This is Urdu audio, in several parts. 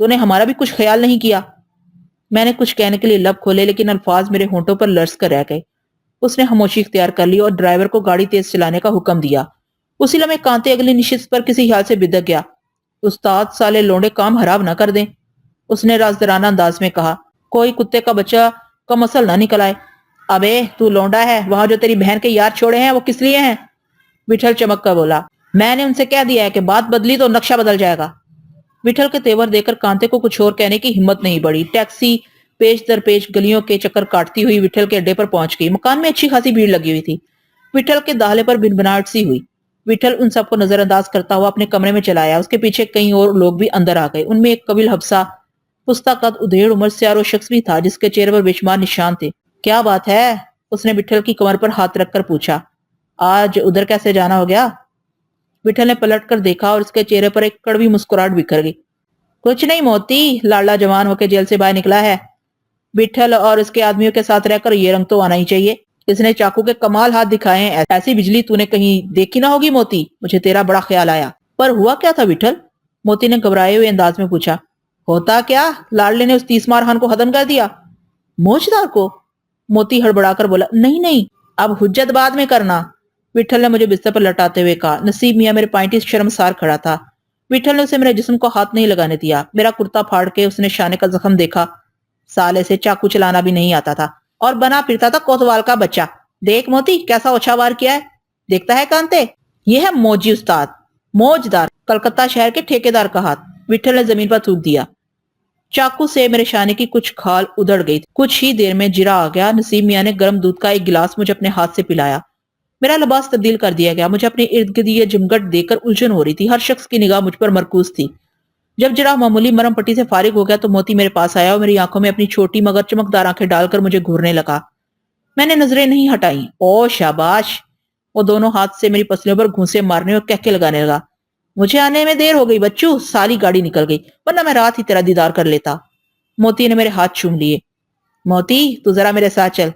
تو نے ہمارا بھی کچھ خیال نہیں کیا؟ میں نے کچھ کہنے کے لیے لب کھولے لیکن الفاظ میرے ہونٹوں پر لرز کر رہ گئے۔ اس نے خاموشی اختیار کر لی اور ڈرائیور کو گاڑی تیز چلانے کا حکم دیا۔ اسی لمحے کانتے اگلی نشست پر کسی خیال سے بدک گیا۔ استاد سالے لونڈے کام خراب نہ کر دیں، اس نے رازدارانہ انداز میں کہا، کوئی کتے کا بچہ کا مسل نہ نکل آئے۔ ابے تو لونڈا ہے، وہاں جو تیری بہن کے یار چھوڑے ہیں وہ کس لیے ہیں؟ وٹھل چمک کر بولا، میں نے ان سے کہہ دیا ہے کہ بات بدلی تو نقشہ بدل جائے گا۔ وٹھل کے تیور دیکھ کر کانتے کو کچھ اور کہنے کی ہمت نہیں بڑھی۔ ٹیکسی پیش در پیش گلیوں کے چکر کاٹتی ہوئی وٹھل کے اڈے پر پہنچ گئی۔ مکان میں اچھی خاصی بھیڑ لگی ہوئی تھی۔ وٹھل کے دہلے پر بنبناہٹ سی ہوئی۔ وٹھل ان سب کو نظر انداز کرتا ہوا اپنے کمرے میں چلا آیا۔ اس کے پیچھے کئی اور لوگ بھی اندر آ گئے۔ ان میں ایک قبیل حبسہ پستہ قد ادھیڑ عمر سیارو شخص بھی تھا جس کے چہرے پر بے شمار نشان تھے۔ کیا بات ہے؟ اس نے وٹھل کی کمر پر ہاتھ رکھ کر پوچھا۔ آج ادھر کیسے جانا ہو گیا؟ وٹھل نے پلٹ کر دیکھا اور اس کے چہرے پر ایک کڑوی مسکراہٹ بکھر گئی۔ کچھ نہیں موتی، لاڈلا جوان ہو کے جیل سے باہر نکلا ہے۔ وٹھل اور اس کے آدمیوں کے ساتھ رہ کر یہ رنگ تو آنا ہی چاہیے۔ اس نے چاقو کے کمال ہاتھ دکھائے ہیں، ایسی بجلی تو نے کہیں دیکھی نہ ہوگی موتی، مجھے تیرا بڑا خیال آیا۔ پر ہوا کیا تھا وٹھل؟ موتی نے گھبرائے ہوئے انداز میں پوچھا۔ ہوتا کیا؟ لاڈلے نے اس تیسمار خان کو ختم کر دیا۔ موجدار کو؟ موتی ہڑبڑا کر بولا، نہیں، اب حجت بعد میں کرنا۔ وٹھل نے مجھے بستر پر لٹاتے ہوئے کہا۔ نصیب میاں میرے پائنٹی شرمسار کھڑا تھا۔ وٹھل نے اسے میرے جسم کو ہاتھ نہیں لگانے دیا۔ میرا کرتا پھاڑ کے اس نے شانے کا زخم دیکھا۔ سالے سے چاقو چلانا بھی نہیں آتا تھا اور بنا پھرتا تھا کوتوال کا بچہ۔ دیکھ موتی کیسا اوچھا وار کیا ہے، دیکھتا ہے کانتے؟ یہ ہے موجی استاد، موجدار، کلکتہ شہر کے ٹھیکیدار کا ہاتھ۔ وٹھل نے زمین پر تھوک دیا۔ چاقو سے میرے شانے کی کچھ کھال ادھڑ گئی۔ کچھ ہی دیر میں جرا آ گیا۔ نصیب میاں نے گرم دودھ کا ایک گلاس مجھے اپنے ہاتھ سے پلایا۔ میرا لباس تبدیل کر دیا گیا۔ مجھے اپنے ارد گرد یہ جمگٹ دیکھ کر الجھن ہو رہی تھی۔ ہر شخص کی نگاہ مجھ پر مرکوز تھی۔ جب جرا معمولی مرم پٹی سے فارغ ہو گیا تو موتی میرے پاس آیا اور میری آنکھوں میں اپنی چھوٹی مگر چمکدار آنکھیں ڈال کر مجھے گھورنے لگا۔ میں نے نظریں نہیں ہٹائیں۔ او شاباش! وہ دونوں ہاتھ سے میری پسلیوں پر گھونسے مارنے اور کہکے لگانے لگا۔ مجھے آنے میں دیر ہو گئی بچو، ساری گاڑی نکل گئی، ورنہ میں رات ہی تیرا دیدار کر لیتا۔ موتی نے میرے ہاتھ چوم لیے۔ موتی تو ذرا میرے ساتھ چل،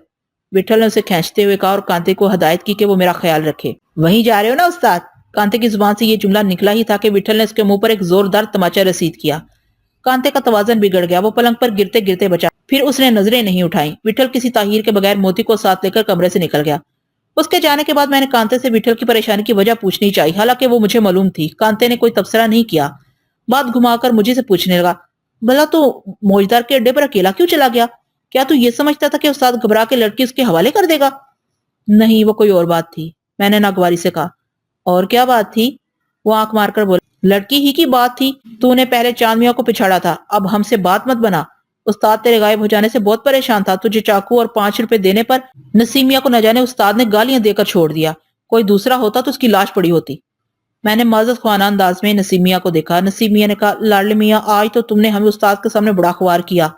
وٹھل نے اسے کھینچتے ہوئے کہا اور کانتے کو ہدایت کی کہ وہ میرا خیال رکھے۔ وہیں جا رہے ہو نا استاد؟ کانتے کی زبان سے یہ جملہ نکلا ہی تھا کہ وٹھل نے اس کے منہ پر ایک زوردار تماچا رسید کیا۔ کانتے کا توازن بگڑ گیا، وہ پلنگ پر گرتے گرتے بچا، پھر اس نے نظریں نہیں اٹھائیں۔ وٹھل کسی تاخیر کے بغیر موتی کو ساتھ لے کر کمرے سے نکل گیا۔ اس کے جانے کے بعد میں نے کانتے سے وٹھل کی پریشانی کی وجہ پوچھنی چاہی، حالانکہ وہ مجھے معلوم تھی۔ کانتے نے کوئی تبصرہ نہیں کیا، بات گھما کر مجھے سے پوچھنے لگا، بھلا تو موجدار کے اڈے پر اکیلا کیوں چلا گیا؟ کیا تو یہ سمجھتا تھا کہ استاد گھبرا کے لڑکی اس کے حوالے کر دے گا؟ نہیں، وہ کوئی اور بات تھی، میں نے ناگواری سے کہا۔ اور کیا بات تھی؟ وہ آنکھ مار کر بولا، لڑکی ہی کی بات تھی۔ تو نے پہلے چاند میاں کو پچھاڑا تھا، اب ہم سے بات مت بنا۔ استاد تیرے غائب ہو جانے سے بہت پریشان تھا، تجھے چاقو اور 5 روپے دینے پر نسیم میاں کو نہ جانے استاد نے گالیاں دے کر چھوڑ دیا۔ کوئی دوسرا ہوتا تو اس کی لاش پڑی ہوتی۔ میں نے معذرت خواہانہ انداز میں نسیم میاں کو دیکھا۔ نسیم میاں نے کہا، لاڈلے میاں آج تو تم نے ہمیں استاد کے سامنے بڑا خوار کیا۔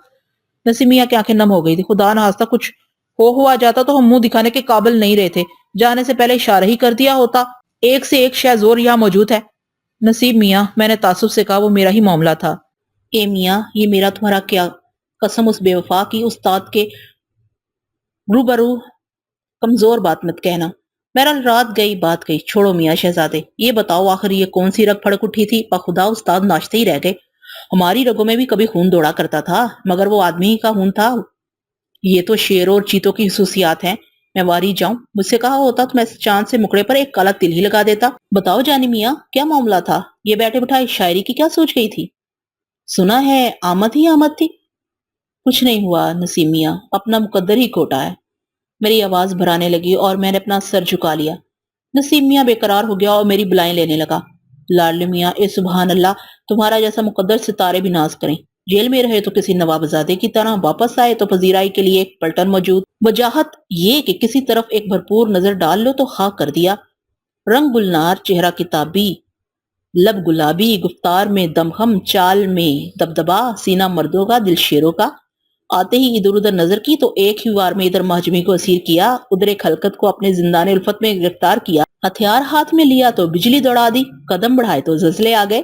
نسیم میاں کی آنکھیں نم ہو گئی تھی۔ خدا نہ خواستہ کچھ ہوا جاتا تو ہم منہ دکھانے کے قابل نہیں رہے تھے، جانے سے پہلے اشارہ ہی کر دیا ہوتا۔ ایک سے ایک شہ زور یہاں موجود ہے۔ نصیب میاں، میں نے تعصب سے کہا، وہ میرا ہی معاملہ تھا۔ اے میاں، یہ میرا تمہارا کیا؟ قسم اس بے وفا کی، استاد کے روبرو کمزور بات مت کہنا۔ بہرحال رات گئی بات گئی، چھوڑو میاں شہزادے، یہ بتاؤ آخر یہ کون سی رگ پھڑک اٹھی تھی؟ بخدا استاد ناچتے ہی رہ گئے۔ ہماری رگوں میں بھی کبھی خون دوڑا کرتا تھا، مگر وہ آدمی ہی کا خون تھا۔ یہ تو شیروں اور چیتوں کی خصوصیات ہیں۔ میں واری جاؤں، مجھ سے کہا ہوتا تو میں چاند سے مکڑے پر ایک کالا تل ہی لگا دیتا۔ بتاؤ جانی میاں، کیا معاملہ تھا؟ یہ بیٹھے بٹھائے شاعری کی کیا سوچ گئی تھی؟ سنا ہے آمد ہی آمد تھی۔ کچھ نہیں ہوا نسیم میاں، اپنا مقدر ہی کھوٹا ہے۔ میری آواز بھرانے لگی اور میں نے اپنا سر جھکا لیا۔ نسیم میاں بے قرار ہو گیا اور میری بلائیں لینے لگا۔ لاڈلے میاں، اے سبحان اللہ، تمہارا جیسا مقدر ستارے بھی ناز کریں۔ جیل میں رہے تو کسی نوابزادے کی طرح، واپس آئے تو پذیرائی کے لیے ایک پلٹن موجود۔ وجاہت یہ کہ کسی طرف ایک بھرپور نظر ڈال لو تو خاک کر دیا۔ رنگ گلنار، چہرہ کتابی، لب گلابی، گفتار میں دمخم، چال میں دبدبا، سینہ مردوں کا، دل شیروں کا۔ آتے ہی ادھر ادھر نظر کی تو ایک ہی وار میں ادھر مہجمی کو اسیر کیا، ادھر ایک خلقت کو اپنے زندان الفت میں گرفتار کیا۔ ہتھیار ہاتھ میں لیا تو بجلی دوڑا دی، قدم بڑھائے تو زلزلے آ گئے۔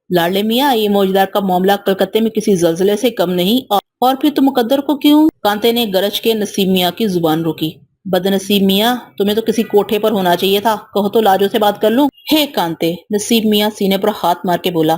لاڈلے میاں، یہ موجدار کا معاملہ کلکتے میں کسی زلزلے سے کم نہیں، اور پھر تو مقدر کو کیوں؟ کانتے نے گرج کے نسیم میاں کی زبان روکی۔ بد نصیب میاں، تمہیں تو کسی کوٹھے پر ہونا چاہیے تھا، کہو تو لاجو سے بات کر لوں۔ ہے کانتے، نصیب میاں سینے پر ہاتھ مار کے بولا،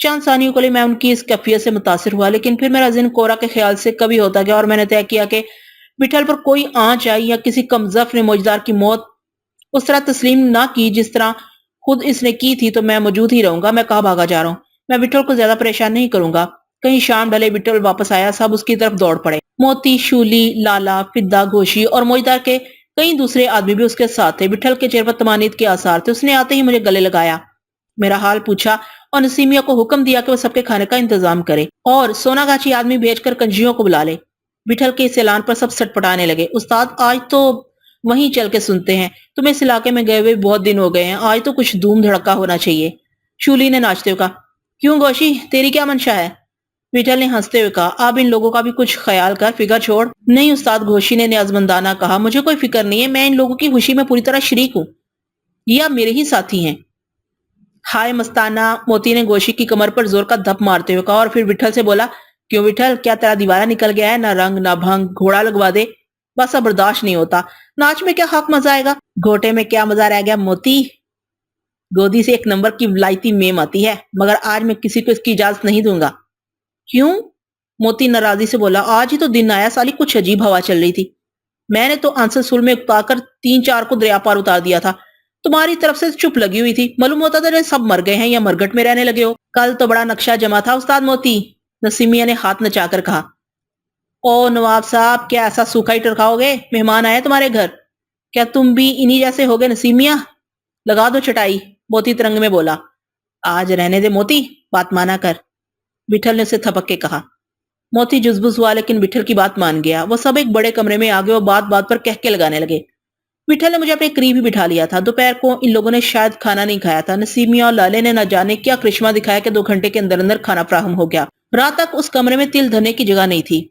چند ثانیوں کے لیے میں ان کی اس کیفیت سے متاثر ہوا، لیکن پھر میرا ذہن کورا کے خیال سے کبھی ہوتا گیا اور میں نے طے کیا کہ وٹھل پر کوئی آنچ آئی یا کسی کمزف نے موجدار کی موت اس طرح تسلیم نہ کی جس طرح خود اس نے کی تھی، تو میں موجود ہی رہوں گا۔ میں کہاں بھاگا جا رہا ہوں؟ میں وٹھل کو زیادہ پریشان نہیں کروں گا۔ کہیں شام ڈھلے وٹھل واپس آیا، سب اس کی طرف دوڑ پڑے۔ موتی، شولی، لالا، فدا، گوشی اور موجدار کے کئی دوسرے آدمی بھی اس کے ساتھ تھے۔ وٹھل کے چہرے پر طمانینت کے آثار تھے۔ اس نے آتے ہی مجھے گلے لگایا، میرا حال پوچھا اور نسیمیہ کو حکم دیا کہ وہ سب کے کھانے کا انتظام کرے اور سونا گاچھی آدمی بھیج کر کنجیوں کو بلا لے۔ وٹھل کے اس اعلان پر سب سٹ پٹانے لگے۔ استاد، آج تو وہیں چل کے سنتے ہیں، تمہیں اس علاقے میں گئے ہوئے بہت دن ہو گئے ہیں، آج تو کچھ دھوم دھڑکا ہونا چاہیے۔ شولی نے ناچتے ہوئے کہا، کیوں گوشی، تیری کیا منشا ہے؟ وٹھل نے ہنستے ہوئے کہا، اب ان لوگوں کا بھی کچھ خیال کر، فکر چھوڑ۔ نہیں استاد، گوشی نے نیازمندانہ کہا، مجھے کوئی فکر نہیں ہے، میں ان لوگوں کی خوشی میں پوری طرح شریک ہوں، یہ اب میرے ہی ساتھی ہیں۔ ہائے مستانہ، موتی نے گوشی کی کمر پر زور کا دھپ مارتے ہوئے کہا اور پھر وٹھل سے بولا، کیوں وٹھل، کیا تیرا دیوارہ نکل گیا ہے؟ نہ رنگ نہ بھنگ، گھوڑا لگوا دے، بس اب برداشت نہیں ہوتا۔ ناچ میں کیا حق مزہ آئے گا، گھوٹے میں کیا مزہ رہ گیا موتی؟ گودی سے ایک نمبر کی ولایتی میم آتی ہے، مگر آج میں کسی کو اس کی اجازت نہیں دوں گا۔ کیوں؟ موتی ناراضی سے بولا، آج ہی تو دن آیا، سالی کچھ عجیب ہوا چل رہی تھی، میں نے تو آنسر سول میں اکتا کر 3-4 کو دریا پار اتار دیا تھا، تمہاری طرف سے چپ لگی ہوئی تھی، معلوم ہوتا تھا جیسے سب مر گئے ہیں یا مرگٹ میں رہنے لگے ہو۔ کل تو بڑا نقشہ جمع تھا استاد موتی، نسیمیہ نے ہاتھ نچا کر کہا۔ او نواب صاحب، کیا ایسا سوکھا ہی ٹرکاؤ گے؟ مہمان آئے تمہارے گھر، کیا تم بھی انہی جیسے ہوگے؟ نسیمیہ، لگا دو چٹائی، موتی ترنگ میں بولا۔ آج رہنے دے موتی، بات مانا کر، وٹھل نے اسے تھپک کے کہا۔ موتی جزبز ہوا لیکن وٹھل کی بات مان گیا۔ وہ سب ایک بڑے کمرے میں آگے اور بات بات پر کہکے لگانے لگے۔ وٹھل نے مجھے اپنے قریب ہی بٹھا لیا تھا۔ دوپہر کو ان لوگوں نے شاید کھانا نہیں کھایا تھا۔ نسیمیہ اور لالے نے نہ جانے کیا کرشمہ دکھایا کہ 2 گھنٹے کے اندر اندر کھانا فراہم ہو گیا۔ رات تک اس کمرے میں تل دھنے کی جگہ نہیں تھی۔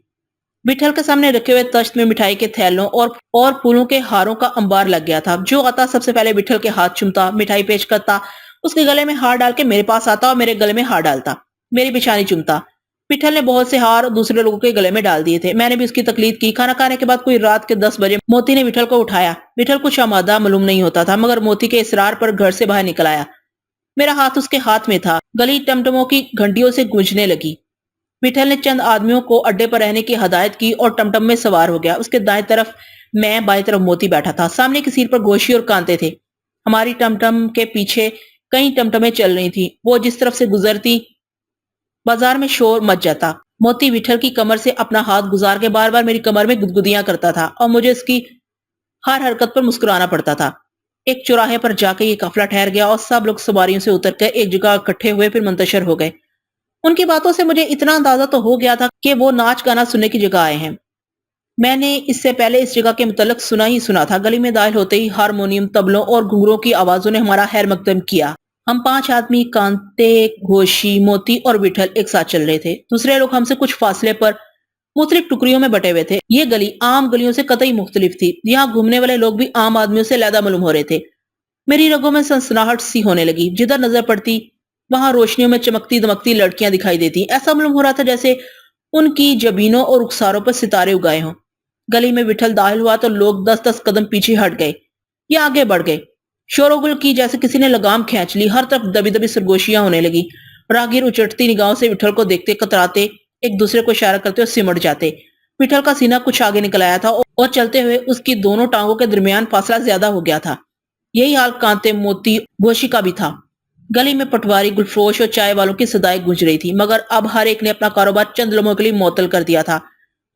وٹھل کے سامنے رکھے ہوئے تشت میں مٹھائی کے تھیلوں اور پھولوں کے ہاروں کا انبار لگ گیا تھا۔ جو آتا سب سے پہلے وٹھل کے ہاتھ چومتا، مٹھائی پیش کرتا، اس کے گلے میں ہار ڈال کے میرے پاس آتا اور میرے گلے میں ہار ڈالتا، میری پیشانی چومتا۔ وٹھل نے بہت سے ہار دوسرے لوگوں کے گلے میں ڈال دیے تھے، میں نے بھی اس کی تقلید کی۔ کھانا کھانے کے بعد کوئی رات کے 10 بجے موتی نے وٹھل کو اٹھایا۔ وٹھل کچھ آمادہ معلوم نہیں ہوتا تھا، مگر موتی کے اصرار پر گھر سے باہر نکل آیا۔ میرا ہاتھ اس کے ہاتھ میں تھا، گلی ٹمٹموں کی گھنٹیوں سے گونجنے لگی۔ وٹھل نے چند آدمیوں کو اڈے پر رہنے کی ہدایت کی اور ٹمٹم میں سوار ہو گیا۔ اس کے دائیں طرف میں، بائیں طرف موتی بیٹھا تھا۔ سامنے کی سیٹ پر گوشی اور کانتے تھے۔ ہماری ٹمٹم کے پیچھے کئی ٹمٹمیں چل رہی تھی، وہ جس طرف سے گزرتی بازار میں شور مچ جاتا۔ موتی وٹھل کی کمر سے اپنا ہاتھ گزار کے بار بار میری کمر میں گدگدیاں کرتا تھا اور مجھے اس کی ہر حرکت پر مسکرانا پڑتا تھا۔ ایک چوراہے پر جا کے یہ قافلہ ٹھہر گیا اور سب لوگ سواریوں سے اتر کر ایک جگہ اکٹھے ہوئے، پھر منتشر ہو گئے۔ ان کی باتوں سے مجھے اتنا اندازہ تو ہو گیا تھا کہ وہ ناچ گانا سننے کی جگہ آئے ہیں۔ میں نے اس سے پہلے اس جگہ کے متعلق سنا ہی سنا تھا۔ گلی میں داخل ہوتے ہی ہارمونیم، طبلوں اور گھنگروں کی آوازوں نے ہمارا خیر مقدم کیا۔ ہم 5 آدمی، کانتے، گوشی، موتی اور وٹھل ایک ساتھ چل رہے تھے۔ دوسرے لوگ ہم سے کچھ فاصلے پر مختلف ٹکڑیوں میں بٹے ہوئے تھے۔ یہ گلی عام گلیوں سے قطعی مختلف تھی۔ یہاں گھومنے والے لوگ بھی عام آدمیوں سے علیحدہ معلوم ہو رہے تھے۔ میری رگوں میں سنسناہٹ سی ہونے لگی۔ جدھر نظر پڑتی وہاں روشنیوں میں چمکتی دمکتی لڑکیاں دکھائی دیتی۔ ایسا معلوم ہو رہا تھا جیسے ان کی جبینوں اور رخساروں پر ستارے اگائے ہوں۔ گلی میں وٹھل داخل ہوا تو لوگ 10-10 قدم پیچھے ہٹ گئے یا آگے بڑھ گئے۔ شور و گل کی جیسے کسی نے لگام کھینچ لی۔ ہر طرف دبی دبی سرگوشیاں ہونے لگی۔ راہگیر اچٹتی نگاہوں سے وٹھل کو دیکھتے کتراتے، ایک دوسرے کو اشارہ کرتے اور سمٹ جاتے۔ وٹھل کا سینہ کچھ آگے نکل آیا تھا اور چلتے ہوئے اس کی دونوں ٹانگوں کے درمیان فاصلہ زیادہ ہو گیا تھا۔ یہی حال کانتے، موتی، گوشی کا بھی تھا۔ گلی میں پٹواری، گلفروش اور چائے والوں کی صدائیں گونج رہی تھی، مگر اب ہر ایک نے اپنا کاروبار چند لمحوں کے لیے معطل کر دیا تھا۔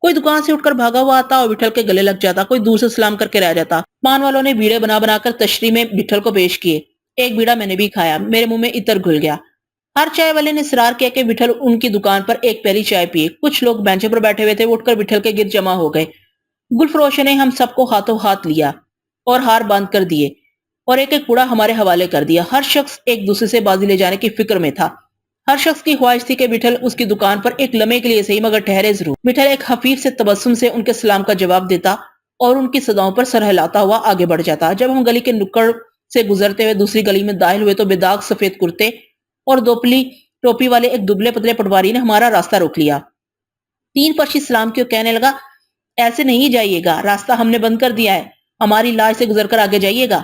کوئی دکان سے اٹھ کر بھاگا ہوا آتا اور وٹھل کے گلے لگ جاتا، کوئی دور سے سلام کر کے رہ جاتا۔ پان والوں نے بیڑے بنا بنا کر تشریح میں وٹھل کو پیش کیے۔ ایک بیڑا میں نے بھی کھایا، میرے منہ میں عطر گھل گیا۔ ہر چائے والے نے اصرار کیا کہ وٹھل ان کی دکان پر ایک پیالی چائے پیے۔ کچھ لوگ بینچوں پر بیٹھے ہوئے تھے، وہ اٹھ کر وٹھل کے گرد جمع ہو گئے۔ گلفروشوں نے ہم سب کو ہاتھوں ہاتھ لیا اور ہار باندھ کر دیے اور ایک ایک پوڑا ہمارے حوالے کر دیا۔ ہر شخص ایک دوسرے سے بازی لے جانے کی فکر میں تھا۔ ہر شخص کی خواہش تھی کہ وٹھل اس کی دکان پر ایک لمحے کے لیے صحیح مگر ٹھہرے ضرور۔ وٹھل ایک خفیف سے تبسم سے ان کے سلام کا جواب دیتا اور ان کی صداؤں پر سر ہلاتا ہوا آگے بڑھ جاتا۔ جب ہم گلی کے نکڑ سے گزرتے ہوئے دوسری گلی میں داخل ہوئے تو بے داغ سفید کرتے اور دوپلی ٹوپی والے ایک دبلے پتلے پٹواری نے ہمارا راستہ روک لیا۔ 3 پرچی سلام کیوں کہنے لگا، ایسے نہیں جائیے گا، راستہ ہم نے بند کر دیا ہے، ہماری لاج سے گزر کر آگے جائیے گا۔